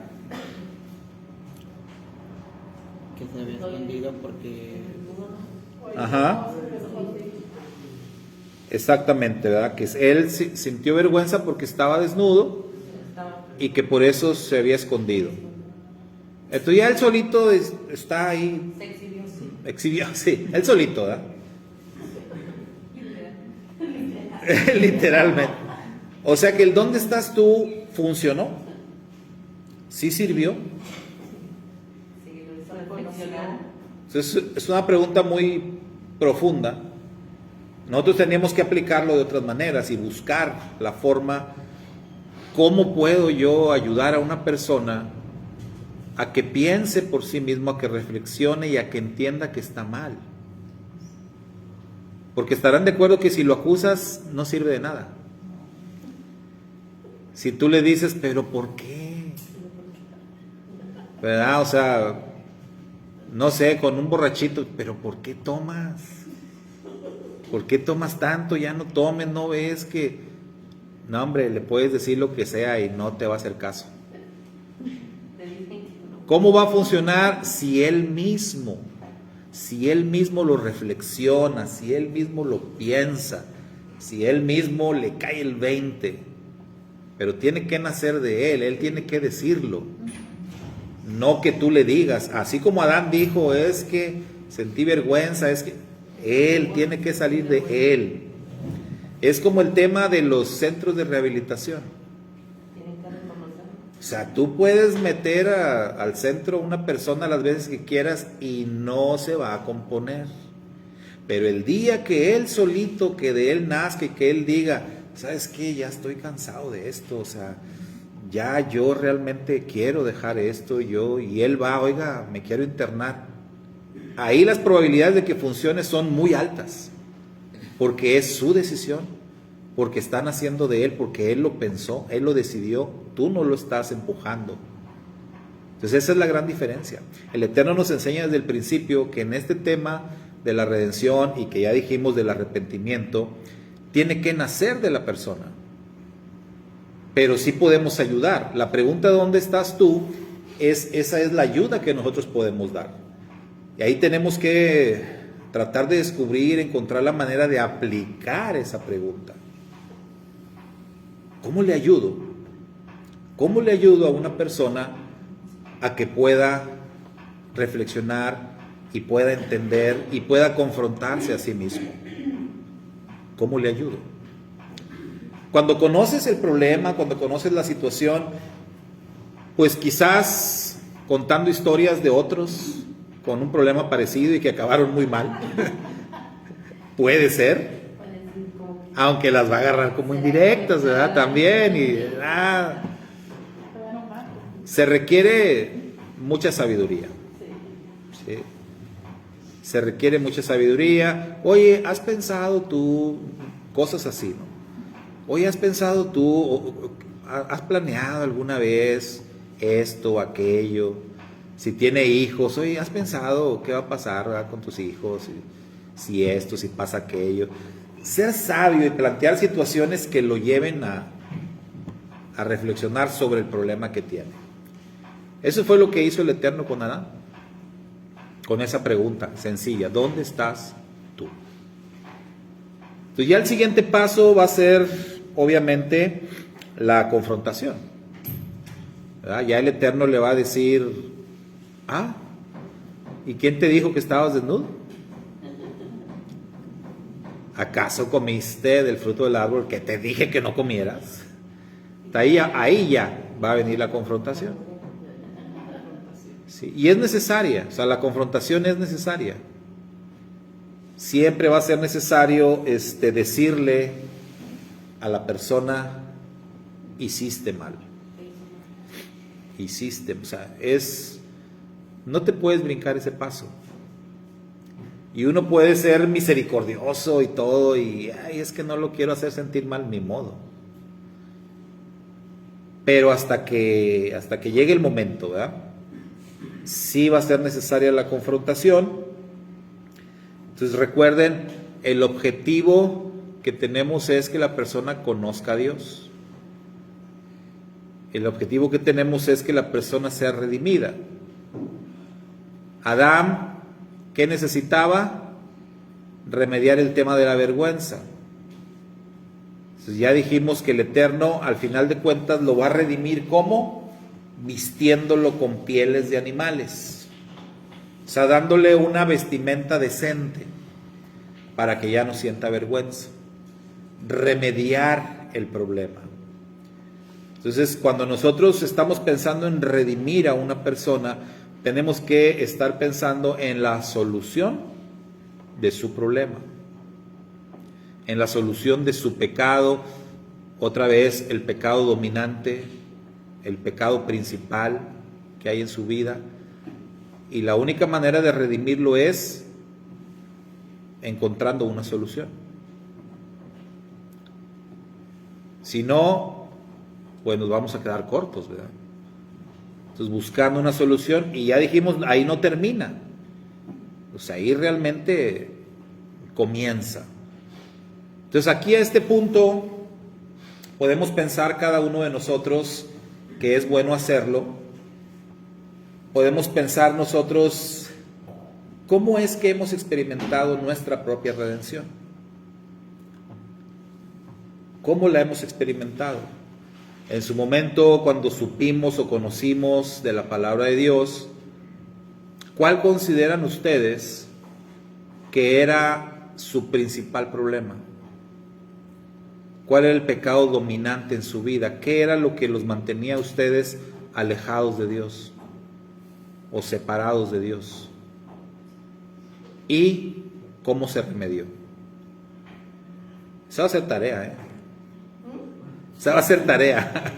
Que se había escondido porque... ajá, exactamente, ¿verdad? Que él sintió vergüenza porque estaba desnudo y que por eso se había escondido. Entonces ya él solito está ahí. Se exhibió, sí. Exhibió, sí, él solito, ¿verdad? Literalmente. O sea que el ¿dónde estás tú? ¿Funcionó? ¿Sí sirvió? Sí, lo hizo reflexionar. Entonces, es una pregunta muy profunda. Nosotros teníamos que aplicarlo de otras maneras y buscar la forma, ¿cómo puedo yo ayudar a una persona a que piense por sí mismo, a que reflexione y a que entienda que está mal? Porque estarán de acuerdo que si lo acusas no sirve de nada. Si tú le dices, pero ¿por qué? ¿verdad? O sea, no sé, con un borrachito, pero ¿por qué tomas? ¿Por qué tomas tanto? Ya no tomes, no ves que... No, hombre, le puedes decir lo que sea y no te va a hacer caso. Te dicen que no. ¿Cómo va a funcionar si él mismo lo reflexiona, si él mismo lo piensa, si él mismo le cae el 20? Pero tiene que nacer de él tiene que decirlo. No que tú le digas, así como Adán dijo, es que sentí vergüenza, es que él tiene que salir de él. Es como el tema de los centros de rehabilitación. Tienen que reconocerlo. O sea, tú puedes meter al centro una persona las veces que quieras y no se va a componer. Pero el día que él solito, que de él nazca y que él diga, ¿sabes qué? Ya estoy cansado de esto, o sea, ya yo realmente quiero dejar esto, y él va, oiga, me quiero internar. Ahí las probabilidades de que funcione son muy altas, porque es su decisión, porque están haciendo de él, porque él lo pensó, él lo decidió, tú no lo estás empujando. Entonces esa es la gran diferencia. El Eterno nos enseña desde el principio que en este tema de la redención y que ya dijimos del arrepentimiento, tiene que nacer de la persona. Pero sí podemos ayudar. La pregunta de dónde estás tú, esa es la ayuda que nosotros podemos dar. Y ahí tenemos que tratar de descubrir, encontrar la manera de aplicar esa pregunta. ¿Cómo le ayudo? ¿Cómo le ayudo a una persona a que pueda reflexionar y pueda entender y pueda confrontarse a sí mismo? ¿Cómo le ayudo? Cuando conoces el problema, cuando conoces la situación, pues quizás contando historias de otros con un problema parecido y que acabaron muy mal, puede ser, aunque las va a agarrar como indirectas, ¿verdad? También, se requiere mucha sabiduría. ¿Sí? Se requiere mucha sabiduría. Oye, ¿has pensado tú cosas así, no? Oye, ¿has pensado tú, has planeado alguna vez esto o aquello? Si tiene hijos, oye, ¿has pensado qué va a pasar, ¿verdad?, con tus hijos? Si esto, si pasa aquello. Ser sabio y plantear situaciones que lo lleven a reflexionar sobre el problema que tiene. Eso fue lo que hizo el Eterno con Adán. Con esa pregunta sencilla, ¿dónde estás tú? Entonces ya el siguiente paso va a ser, obviamente, la confrontación. ¿Verdad? Ya el Eterno le va a decir, ¿y quién te dijo que estabas desnudo? ¿Acaso comiste del fruto del árbol que te dije que no comieras? Ahí ya va a venir la confrontación. Sí, y es necesaria, o sea, la confrontación es necesaria. Siempre va a ser necesario decirle a la persona, hiciste mal. Hiciste, o sea, no te puedes brincar ese paso. Y uno puede ser misericordioso y todo, y es que no lo quiero hacer sentir mal, ni modo. Pero hasta que llegue el momento, ¿verdad? Sí va a ser necesaria la confrontación. Entonces recuerden, el objetivo que tenemos es que la persona conozca a Dios. El objetivo que tenemos es que la persona sea redimida. Adán, ¿qué necesitaba? Remediar el tema de la vergüenza. Entonces ya dijimos que el Eterno, al final de cuentas, lo va a redimir ¿cómo? Vistiéndolo con pieles de animales. O sea, dándole una vestimenta decente para que ya no sienta vergüenza. Remediar el problema. Entonces, cuando nosotros estamos pensando en redimir a una persona, tenemos que estar pensando en la solución de su problema, en la solución de su pecado, otra vez el pecado dominante, el pecado principal que hay en su vida. Y la única manera de redimirlo es encontrando una solución. Si no, pues nos vamos a quedar cortos, ¿verdad? Entonces buscando una solución, y ya dijimos, ahí no termina. O sea, ahí realmente comienza. Entonces aquí a este punto podemos pensar cada uno de nosotros que es bueno hacerlo. Podemos pensar nosotros cómo es que hemos experimentado nuestra propia redención. ¿Cómo la hemos experimentado? En su momento, cuando supimos o conocimos de la palabra de Dios, ¿cuál consideran ustedes que era su principal problema? ¿Cuál era el pecado dominante en su vida? ¿Qué era lo que los mantenía a ustedes alejados de Dios o separados de Dios? ¿Y cómo se remedió? Esa va a ser tarea, ¿eh? Esa va a ser tarea.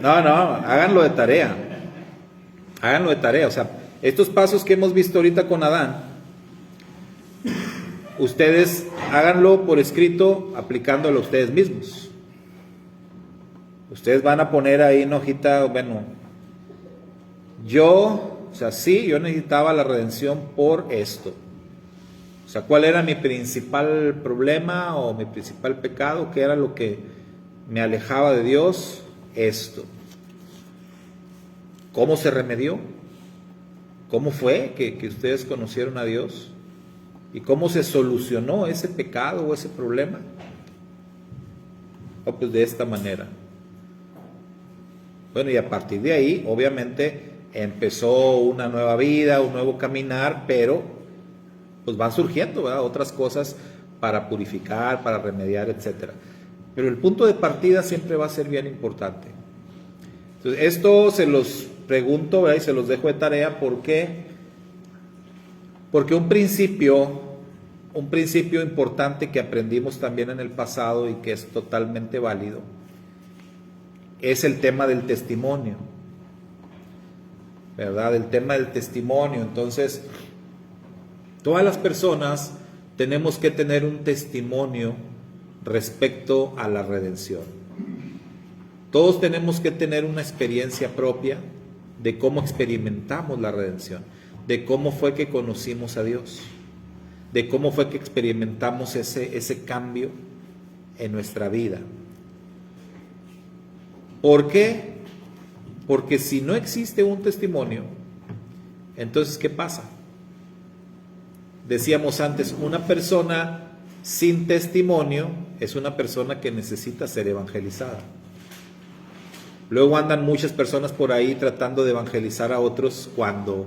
No, háganlo de tarea. Háganlo de tarea. O sea, estos pasos que hemos visto ahorita con Adán, ustedes háganlo por escrito, aplicándolo ustedes mismos. Ustedes van a poner ahí en hojita, bueno, yo necesitaba la redención por esto. O sea, ¿cuál era mi principal problema o mi principal pecado? ¿Qué era lo que me alejaba de Dios? Esto. ¿Cómo se remedió? ¿Cómo fue que ustedes conocieron a Dios? ¿Y cómo se solucionó ese pecado o ese problema? Pues de esta manera. Bueno, y a partir de ahí, obviamente, empezó una nueva vida, un nuevo caminar, pero pues van surgiendo, ¿verdad?, otras cosas para purificar, para remediar, etcétera. Pero el punto de partida siempre va a ser bien importante. Entonces, esto se los pregunto, ¿verdad?, y se los dejo de tarea. ¿Por qué? Porque un principio importante que aprendimos también en el pasado y que es totalmente válido es el tema del testimonio, ¿verdad? El tema del testimonio. Entonces, todas las personas tenemos que tener un testimonio respecto a la redención. Todos tenemos que tener una experiencia propia de cómo experimentamos la redención, de cómo fue que conocimos a Dios, de cómo fue que experimentamos ese cambio en nuestra vida. ¿Por qué? Porque si no existe un testimonio, entonces ¿qué pasa? Decíamos antes, una persona sin testimonio es una persona que necesita ser evangelizada. Luego andan muchas personas por ahí tratando de evangelizar a otros cuando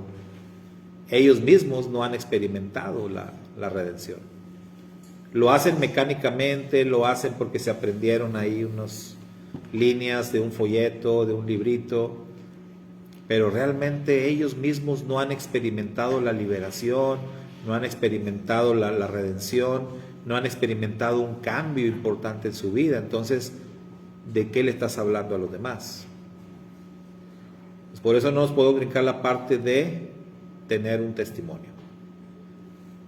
ellos mismos no han experimentado la redención. Lo hacen mecánicamente, lo hacen porque se aprendieron ahí unas líneas de un folleto, de un librito, pero realmente ellos mismos no han experimentado la liberación, no han experimentado la redención, no han experimentado un cambio importante en su vida. Entonces, ¿de qué le estás hablando a los demás? Pues por eso no nos puedo brincar la parte de tener un testimonio.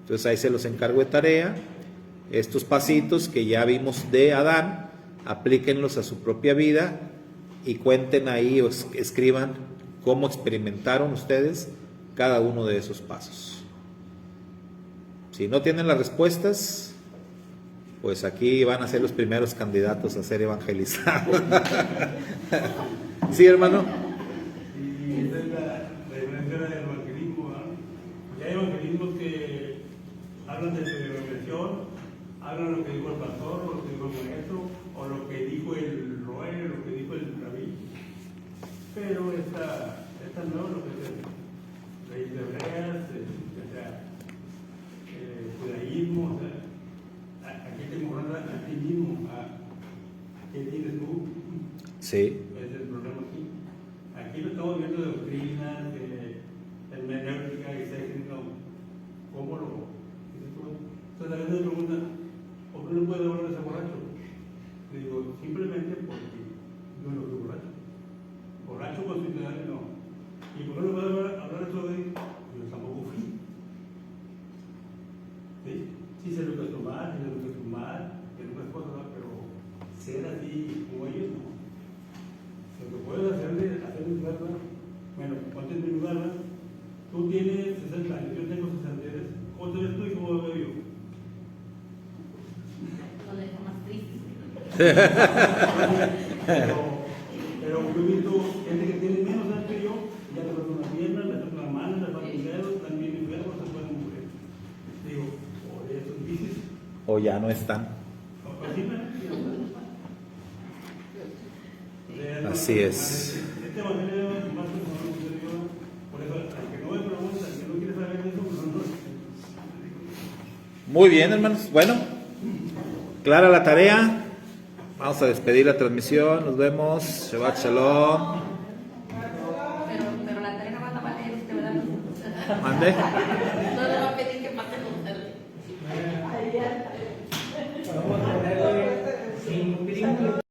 Entonces ahí se los encargo de tarea. Estos pasitos que ya vimos de Adán, aplíquenlos a su propia vida y cuenten ahí o escriban cómo experimentaron ustedes cada uno de esos pasos. Si no tienen las respuestas, pues aquí van a ser los primeros candidatos a ser evangelizados. ¿Sí, hermano? Y esa es la diferencia del evangelismo, ¿no? Porque hay evangelismos que hablan de su revelación, hablan lo que dijo el pastor, o lo que dijo el maestro, o lo que dijo el roe, lo que dijo el rabí. Pero esta no, lo que es leyes hebreas, judaísmo, o sea, aquí te moran a ti mismo, ¿qué tienes tú? Sí. Ese es el problema aquí. Aquí lo estamos viendo de doctrinas, de hermenéutica, y está diciendo, ¿cómo lo? Entonces a veces me preguntan, ¿por qué no puede hablar de ese borracho? Le digo, simplemente porque no lo soy borracho. Borracho con su ciudadano no. ¿Y por qué no puede hablar de eso de él? Yo tampoco fui. ¿Sí? Sí se lo que tomar, se lo que fumar, que no es cosa, pero ser así como ellos no. Lo que puedes hacer es verla, bueno, ponte en mi lugar, ¿verdad? Tú tienes 60 años, yo tengo 63. ¿Cómo te ves tú y cómo me veo yo? Lo dejo más triste. Pero yo he visto gente que tiene menos años que yo, ya le falta una pierna, le falta una mano, le falta un dedo, están bien enfermos, se pueden morir. Digo, oye, eso es difícil. O ya no están. Así es. Este evangelio es más personal que yo, por eso, al que no me pregunta, al que no quiere saber de eso, pues no. Muy bien, hermanos. Bueno, clara la tarea. Vamos a despedir la transmisión. Nos vemos. Shabbat Shalom. Pero la tarea no va a valer, ¿verdad? Mande.